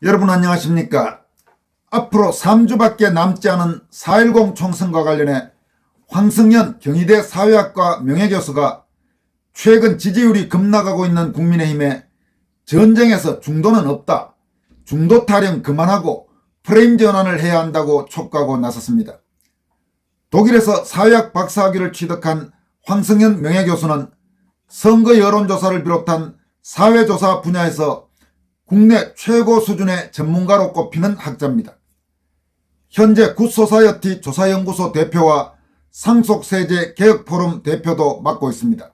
여러분 안녕하십니까? 앞으로 3주밖에 남지 않은 4.10 총선과 관련해 황승현 경희대 사회학과 명예교수가 최근 지지율이 급락하고 있는 국민의힘에 전쟁에서 중도는 없다, 중도 타령 그만하고 프레임 전환을 해야 한다고 촉구하고 나섰습니다. 독일에서 사회학 박사학위를 취득한 황승현 명예교수는 선거 여론조사를 비롯한 사회조사 분야에서 국내 최고 수준의 전문가로 꼽히는 학자입니다. 현재 굿소사이어티 조사연구소 대표와 상속세제 개혁포럼 대표도 맡고 있습니다.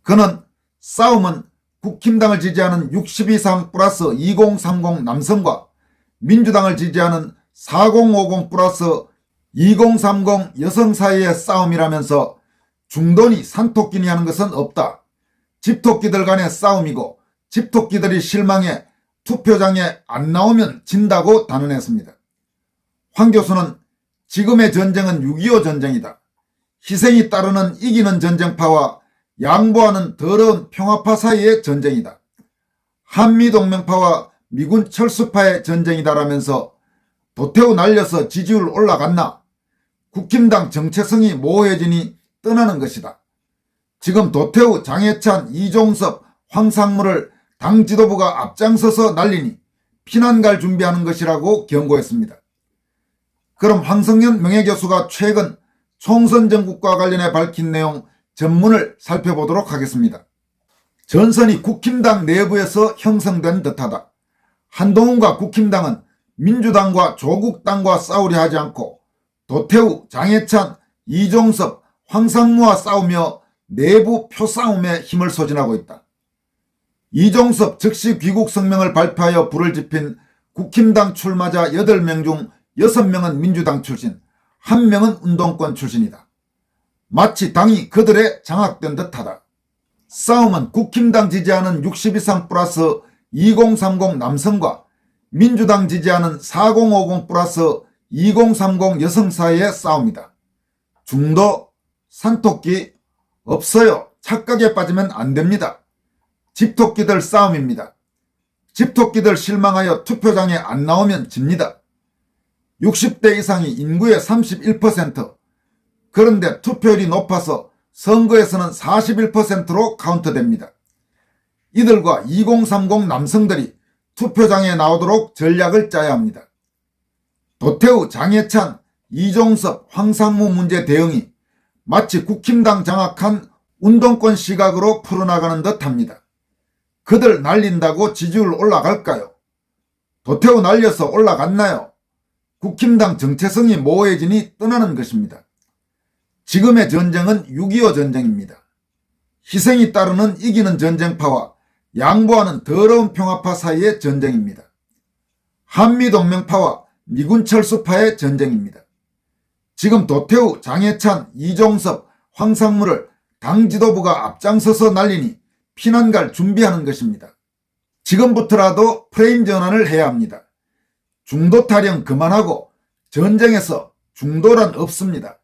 그는 싸움은 국힘당을 지지하는 62상 플러스 2030 남성과 민주당을 지지하는 4050 플러스 2030 여성 사이의 싸움이라면서 중도니 산토끼니 하는 것은 없다. 집토끼들 간의 싸움이고 집토끼들이 실망해 투표장에 안 나오면 진다고 단언했습니다. 황 교수는 지금의 전쟁은 6.25 전쟁이다. 희생이 따르는 이기는 전쟁파와 양보하는 더러운 평화파 사이의 전쟁이다. 한미동맹파와 미군 철수파의 전쟁이다라면서 도태우 날려서 지지율 올라갔나? 국힘당 정체성이 모호해지니 떠나는 것이다. 지금 도태우, 장해찬, 이종섭, 황상무를 당 지도부가 앞장서서 날리니 피난 갈 준비하는 것이라고 경고했습니다. 그럼 황승현 명예교수가 최근 총선 전국과 관련해 밝힌 내용 전문을 살펴보도록 하겠습니다. 전선이 국힘당 내부에서 형성된 듯하다. 한동훈과 국힘당은 민주당과 조국당과 싸우려 하지 않고 도태우, 장해찬, 이종섭, 황상무와 싸우며 내부 표싸움에 힘을 소진하고 있다. 이종섭 즉시 귀국 성명을 발표하여 불을 지핀 국힘당 출마자 8명 중 6명은 민주당 출신, 1명은 운동권 출신이다. 마치 당이 그들에 장악된 듯하다. 싸움은 국힘당 지지하는 62상 플러스 2030 남성과 민주당 지지하는 4050 플러스 2030 여성 사이의 싸움이다. 중도, 산토끼 없어요. 착각에 빠지면 안 됩니다. 집토끼들 싸움입니다. 집토끼들 실망하여 투표장에 안 나오면 집니다. 60대 이상이 인구의 31%, 그런데 투표율이 높아서 선거에서는 41%로 카운트됩니다. 이들과 2030 남성들이 투표장에 나오도록 전략을 짜야 합니다. 도태우, 장해찬, 이종섭, 황상무 문제 대응이 마치 국힘당 장악한 운동권 시각으로 풀어나가는 듯합니다. 그들 날린다고 지지율 올라갈까요? 도태우 날려서 올라갔나요? 국힘당 정체성이 모호해지니 떠나는 것입니다. 지금의 전쟁은 6.25 전쟁입니다. 희생이 따르는 이기는 전쟁파와 양보하는 더러운 평화파 사이의 전쟁입니다. 한미동맹파와 미군 철수파의 전쟁입니다. 지금 도태우, 장해찬, 이종섭, 황상무를 당 지도부가 앞장서서 날리니 피난 갈 준비하는 것입니다. 지금부터라도 프레임 전환을 해야 합니다. 중도 타령 그만하고 전쟁에서 중도란 없습니다.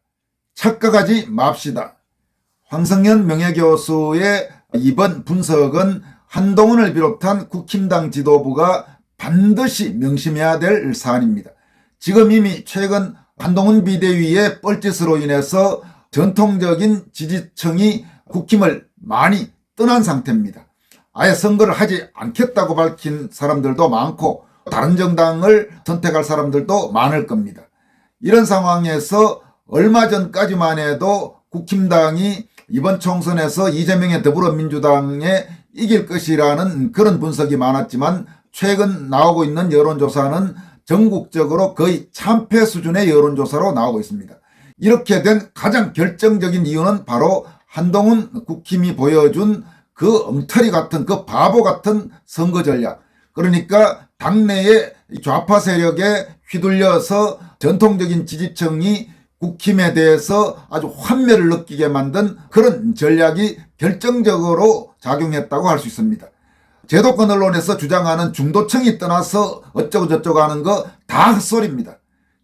착각하지 맙시다. 황승현 명예교수의 이번 분석은 한동훈을 비롯한 국힘당 지도부가 반드시 명심해야 될 사안입니다. 지금 이미 최근 한동훈 비대위의 뻘짓으로 인해서 전통적인 지지층이 국힘을 많이 떠난 상태입니다. 아예 선거를 하지 않겠다고 밝힌 사람들도 많고 다른 정당을 선택할 사람들도 많을 겁니다. 이런 상황에서 얼마 전까지만 해도 국힘당이 이번 총선에서 이재명의 더불어민주당에 이길 것이라는 그런 분석이 많았지만 최근 나오고 있는 여론조사는 전국적으로 거의 참패 수준의 여론조사로 나오고 있습니다. 이렇게 된 가장 결정적인 이유는 바로 한동훈 국힘이 보여준 그 엉터리 같은 그 바보 같은 선거 전략, 그러니까 당내의 좌파 세력에 휘둘려서 전통적인 지지층이 국힘에 대해서 아주 환멸을 느끼게 만든 그런 전략이 결정적으로 작용했다고 할 수 있습니다. 제도권 언론에서 주장하는 중도층이 떠나서 어쩌고 저쩌고 하는 거 다 헛소리입니다.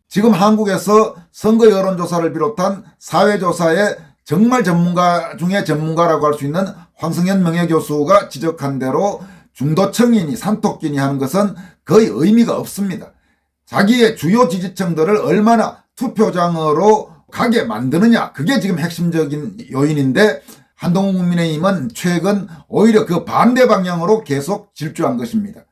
지금 한국에서 선거 여론조사를 비롯한 사회조사에 정말 전문가 중에 전문가라고 할 수 있는 황승현 명예교수가 지적한 대로 중도층이니 산토끼니 하는 것은 거의 의미가 없습니다. 자기의 주요 지지층들을 얼마나 투표장으로 가게 만드느냐, 그게 지금 핵심적인 요인인데 한동훈 국민의힘은 최근 오히려 그 반대 방향으로 계속 질주한 것입니다.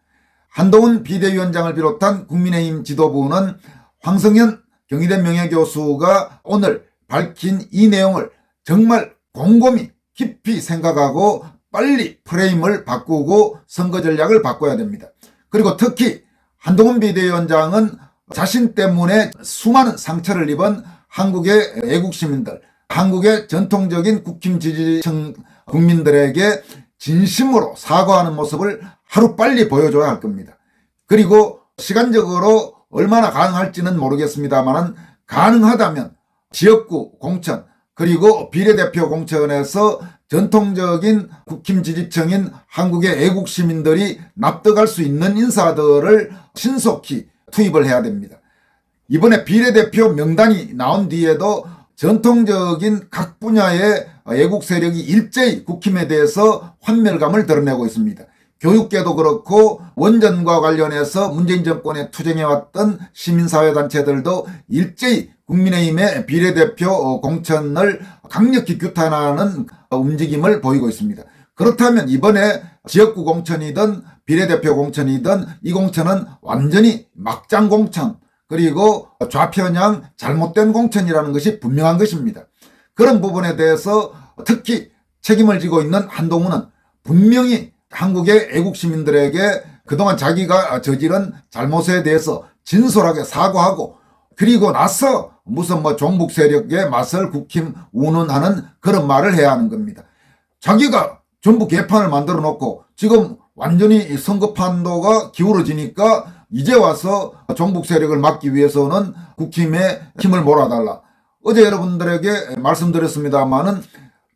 한동훈 비대위원장을 비롯한 국민의힘 지도부는 황성현 경희대 명예교수가 오늘 밝힌 이 내용을 정말 곰곰이 깊이 생각하고 빨리 프레임을 바꾸고 선거 전략을 바꿔야 됩니다. 그리고 특히 한동훈 비대위원장은 자신 때문에 수많은 상처를 입은 한국의 애국시민들, 한국의 전통적인 국힘 지지층 국민들에게 진심으로 사과하는 모습을 하루빨리 보여줘야 할 겁니다. 그리고 시간적으로 얼마나 가능할지는 모르겠습니다만 가능하다면 지역구 공천 그리고 비례대표 공천에서 전통적인 국힘 지지층인 한국의 애국시민들이 납득할 수 있는 인사들을 신속히 투입을 해야 됩니다. 이번에 비례대표 명단이 나온 뒤에도 전통적인 각 분야의 애국 세력이 일제히 국힘에 대해서 환멸감을 드러내고 있습니다. 교육계도 그렇고 원전과 관련해서 문재인 정권에 투쟁해왔던 시민사회단체들도 일제히 국민의힘의 비례대표 공천을 강력히 규탄하는 움직임을 보이고 있습니다. 그렇다면 이번에 지역구 공천이든 비례대표 공천이든 이 공천은 완전히 막장 공천, 그리고 좌편향 잘못된 공천이라는 것이 분명한 것입니다. 그런 부분에 대해서 특히 책임을 지고 있는 한동훈은 분명히 한국의 애국시민들에게 그동안 자기가 저지른 잘못에 대해서 진솔하게 사과하고 그리고 나서 무슨 종북 세력에 맞설 국힘 운운하는 그런 말을 해야 하는 겁니다. 자기가 전부 개판을 만들어 놓고 지금 완전히 선거판도가 기울어지니까 이제 와서 종북 세력을 막기 위해서는 국힘에 힘을 몰아달라. 어제 여러분들에게 말씀드렸습니다마는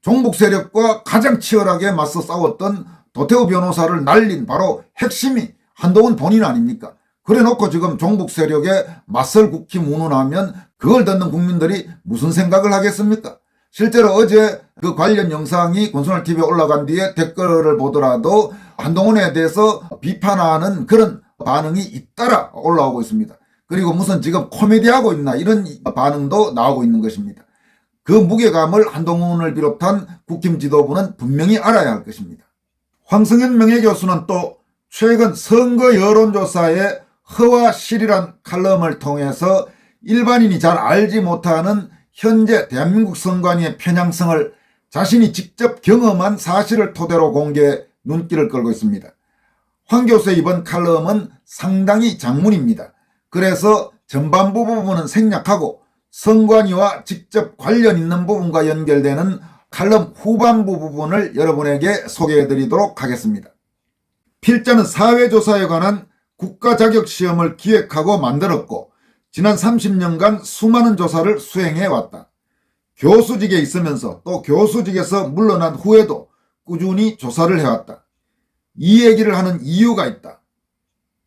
종북 세력과 가장 치열하게 맞서 싸웠던 도태우 변호사를 날린 바로 핵심이 한동훈 본인 아닙니까? 그래 놓고 지금 종북 세력에 맞설 국힘 운운하면 그걸 듣는 국민들이 무슨 생각을 하겠습니까? 실제로 어제 그 관련 영상이 권순알TV에 올라간 뒤에 댓글을 보더라도 한동훈에 대해서 비판하는 그런 반응이 잇따라 올라오고 있습니다. 그리고 무슨 지금 코미디하고 있나 이런 반응도 나오고 있는 것입니다. 그 무게감을 한동훈을 비롯한 국힘 지도부는 분명히 알아야 할 것입니다. 황성현 명예교수는 또 최근 선거 여론조사의 허와 실이란 칼럼을 통해서 일반인이 잘 알지 못하는 현재 대한민국 선관위의 편향성을 자신이 직접 경험한 사실을 토대로 공개해 눈길을 끌고 있습니다. 황 교수의 이번 칼럼은 상당히 장문입니다. 그래서 전반부 부분은 생략하고 선관위와 직접 관련 있는 부분과 연결되는 칼럼 후반부 부분을 여러분에게 소개해 드리도록 하겠습니다. 필자는 사회조사에 관한 국가자격시험을 기획하고 만들었고 지난 30년간 수많은 조사를 수행해왔다. 교수직에 있으면서 또 교수직에서 물러난 후에도 꾸준히 조사를 해왔다. 이 얘기를 하는 이유가 있다.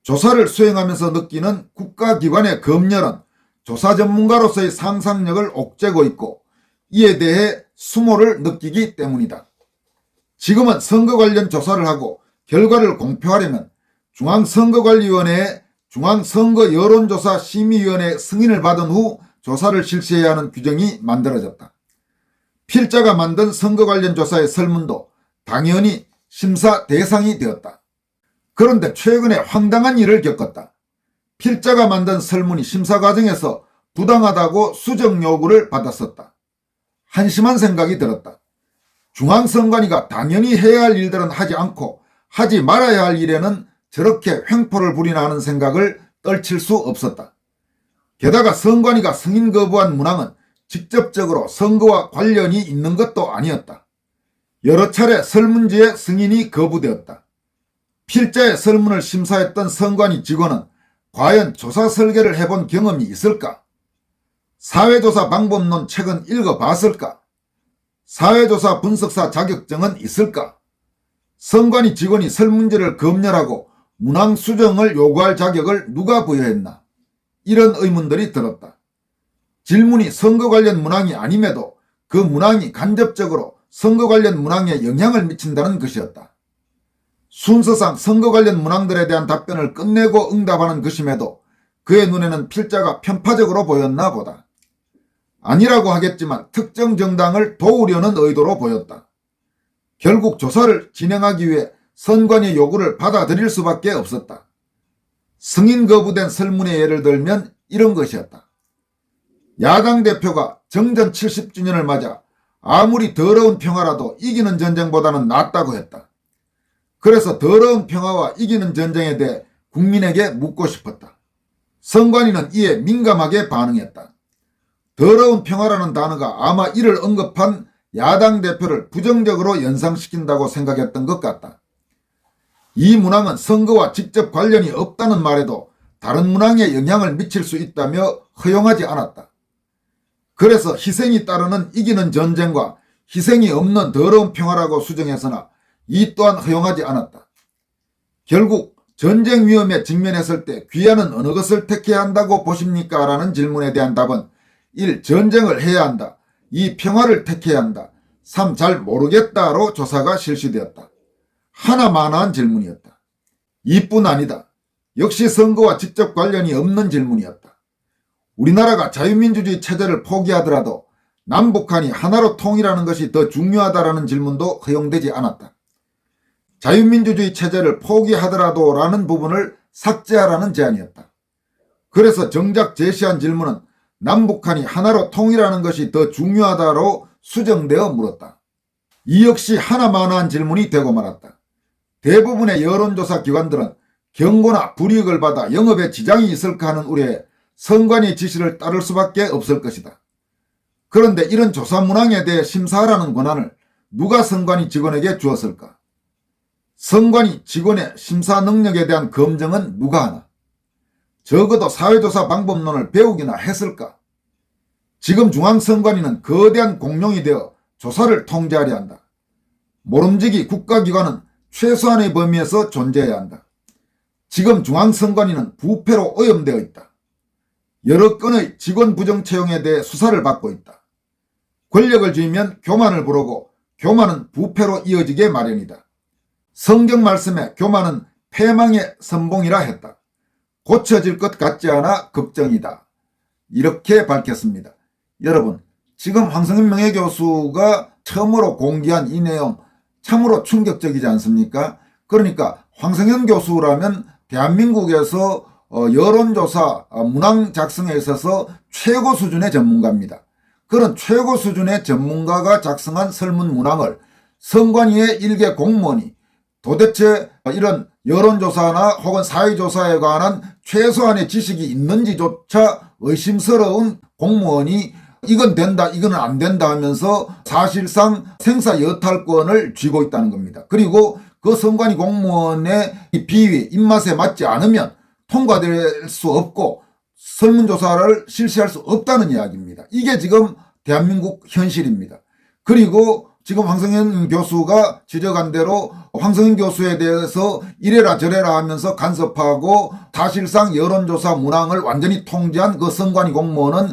조사를 수행하면서 느끼는 국가기관의 검열은 조사 전문가로서의 상상력을 옥죄고 있고 이에 대해 수모를 느끼기 때문이다. 지금은 선거 관련 조사를 하고 결과를 공표하려면 중앙선거관리위원회의 중앙선거여론조사심의위원회 승인을 받은 후 조사를 실시해야 하는 규정이 만들어졌다. 필자가 만든 선거 관련 조사의 설문도 당연히 심사 대상이 되었다. 그런데 최근에 황당한 일을 겪었다. 필자가 만든 설문이 심사 과정에서 부당하다고 수정 요구를 받았었다. 한심한 생각이 들었다. 중앙선관위가 당연히 해야 할 일들은 하지 않고 하지 말아야 할 일에는 저렇게 횡포를 부리나 하는 생각을 떨칠 수 없었다. 게다가 선관위가 승인 거부한 문항은 직접적으로 선거와 관련이 있는 것도 아니었다. 여러 차례 설문지의 승인이 거부되었다. 필자의 설문을 심사했던 선관위 직원은 과연 조사 설계를 해본 경험이 있을까? 사회조사 방법론 책은 읽어봤을까? 사회조사 분석사 자격증은 있을까? 선관위 직원이 설문지를 검열하고 문항 수정을 요구할 자격을 누가 부여했나? 이런 의문들이 들었다. 질문이 선거 관련 문항이 아님에도 그 문항이 간접적으로 선거 관련 문항에 영향을 미친다는 것이었다. 순서상 선거 관련 문항들에 대한 답변을 끝내고 응답하는 것임에도 그의 눈에는 필자가 편파적으로 보였나 보다. 아니라고 하겠지만 특정 정당을 도우려는 의도로 보였다. 결국 조사를 진행하기 위해 선관위의 요구를 받아들일 수밖에 없었다. 승인 거부된 설문의 예를 들면 이런 것이었다. 야당 대표가 정전 70주년을 맞아 아무리 더러운 평화라도 이기는 전쟁보다는 낫다고 했다. 그래서 더러운 평화와 이기는 전쟁에 대해 국민에게 묻고 싶었다. 선관위는 이에 민감하게 반응했다. 더러운 평화라는 단어가 아마 이를 언급한 야당 대표를 부정적으로 연상시킨다고 생각했던 것 같다. 이 문항은 선거와 직접 관련이 없다는 말에도 다른 문항에 영향을 미칠 수 있다며 허용하지 않았다. 그래서 희생이 따르는 이기는 전쟁과 희생이 없는 더러운 평화라고 수정했으나 이 또한 허용하지 않았다. 결국 전쟁 위험에 직면했을 때 귀하는 어느 것을 택해야 한다고 보십니까? 라는 질문에 대한 답은 1. 전쟁을 해야 한다. 2. 평화를 택해야 한다. 3. 잘 모르겠다로 조사가 실시되었다. 하나만한 질문이었다. 이뿐 아니다. 역시 선거와 직접 관련이 없는 질문이었다. 우리나라가 자유민주주의 체제를 포기하더라도 남북한이 하나로 통일하는 것이 더 중요하다라는 질문도 허용되지 않았다. 자유민주주의 체제를 포기하더라도 라는 부분을 삭제하라는 제안이었다. 그래서 정작 제시한 질문은 남북한이 하나로 통일하는 것이 더 중요하다로 수정되어 물었다. 이 역시 하나만한 질문이 되고 말았다. 대부분의 여론조사 기관들은 경고나 불이익을 받아 영업에 지장이 있을까 하는 우려에 선관위 지시를 따를 수밖에 없을 것이다. 그런데 이런 조사 문항에 대해 심사하라는 권한을 누가 선관위 직원에게 주었을까? 선관위 직원의 심사 능력에 대한 검증은 누가 하나? 적어도 사회조사 방법론을 배우기나 했을까? 지금 중앙선관위는 거대한 공룡이 되어 조사를 통제하려 한다. 모름지기 국가기관은 최소한의 범위에서 존재해야 한다. 지금 중앙선관위는 부패로 오염되어 있다. 여러 건의 직원 부정 채용에 대해 수사를 받고 있다. 권력을 쥐면 교만을 부르고 교만은 부패로 이어지게 마련이다. 성경 말씀에 교만은 패망의 선봉이라 했다. 고쳐질 것 같지 않아 걱정이다. 이렇게 밝혔습니다. 여러분, 지금 황성현 명예교수가 처음으로 공개한 이 내용 참으로 충격적이지 않습니까? 그러니까 황성현 교수라면 대한민국에서 여론조사 문항 작성에 있어서 최고 수준의 전문가입니다. 그런 최고 수준의 전문가가 작성한 설문 문항을 선관위의 일개 공무원이 도대체 이런 여론조사나 혹은 사회조사에 관한 최소한의 지식이 있는지조차 의심스러운 공무원이 이건 된다, 이건 안 된다 하면서 사실상 생사여탈권을 쥐고 있다는 겁니다. 그리고 그 선관위 공무원의 비위, 입맛에 맞지 않으면 통과될 수 없고 설문조사를 실시할 수 없다는 이야기입니다. 이게 지금 대한민국 현실입니다. 그리고 지금 황성현 교수가 지적한 대로 황성현 교수에 대해서 이래라 저래라 하면서 간섭하고 사실상 여론조사 문항을 완전히 통제한 그 선관위 공무원은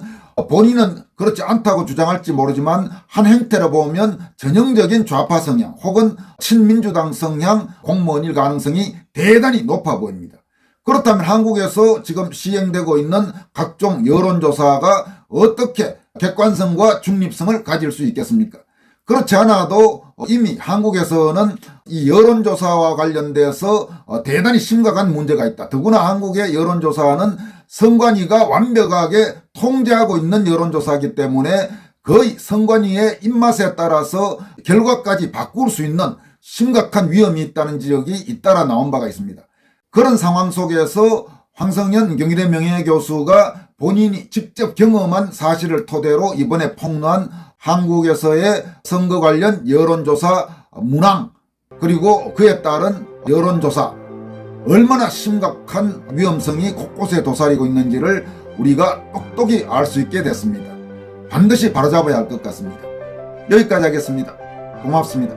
본인은 그렇지 않다고 주장할지 모르지만 한 행태로 보면 전형적인 좌파 성향 혹은 친민주당 성향 공무원일 가능성이 대단히 높아 보입니다. 그렇다면 한국에서 지금 시행되고 있는 각종 여론조사가 어떻게 객관성과 중립성을 가질 수 있겠습니까? 그렇지 않아도 이미 한국에서는 이 여론조사와 관련돼서 대단히 심각한 문제가 있다. 더구나 한국의 여론조사는 선관위가 완벽하게 통제하고 있는 여론조사이기 때문에 거의 선관위의 입맛에 따라서 결과까지 바꿀 수 있는 심각한 위험이 있다는 지적이 잇따라 나온 바가 있습니다. 그런 상황 속에서 황성현 경희대 명예교수가 본인이 직접 경험한 사실을 토대로 이번에 폭로한 한국에서의 선거 관련 여론조사 문항 그리고 그에 따른 여론조사 얼마나 심각한 위험성이 곳곳에 도사리고 있는지를 우리가 똑똑히 알 수 있게 됐습니다. 반드시 바로잡아야 할 것 같습니다. 여기까지 하겠습니다. 고맙습니다.